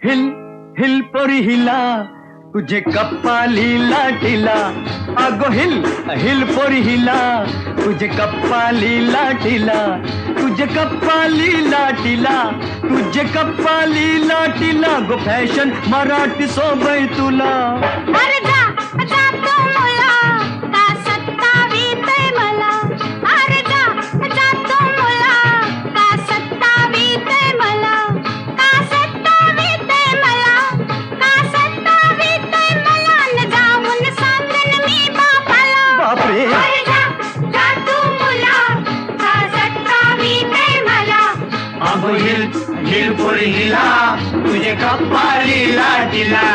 hill hill पोरी हिला तुझे कप्पाली लाटीला अगो हिल हिल पोरी हिला तुझे कप्पाली लाटीला तुझे कप्पाली लाटीला तुझे कप्पाली लाटीला गो फॅशन मराठी सोबय तुला अरे जा जा तो मुला का सत्तावीतय मला अरे जा जा तो मुला का सत्तावीतय मला का सत्तावीतय मला का सत्तावीतय मला न जाऊन सांगन मी बापाला बापरे अरे जा जा तो मुला का सत्तावीतय मला अगो हिल हिल पोरी हिला तुझे कप्पाली लाटीला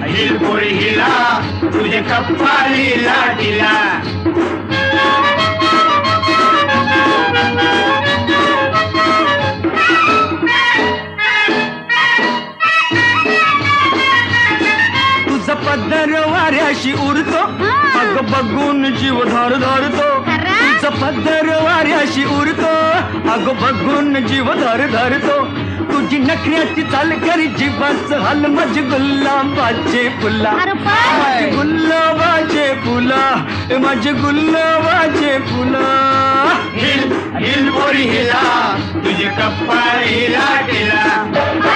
हिल पोरी हिला तुझे कप्पाली लाटीला तुझा पदर वाऱ्याशी उरतो अग बघून जीव धर धरतो तुझा पदर वाऱ्याशी उरतो अग बघून जीव धर धरतो तुझी नखऱ्याची चाल करी जीवाच हाल माझे गुलाबाचे फुला माझे गुलाबाचे फुला माझे गुलाबाचे फुला हिल हिल पोरी हिला तुझे कप्पाली लाटीला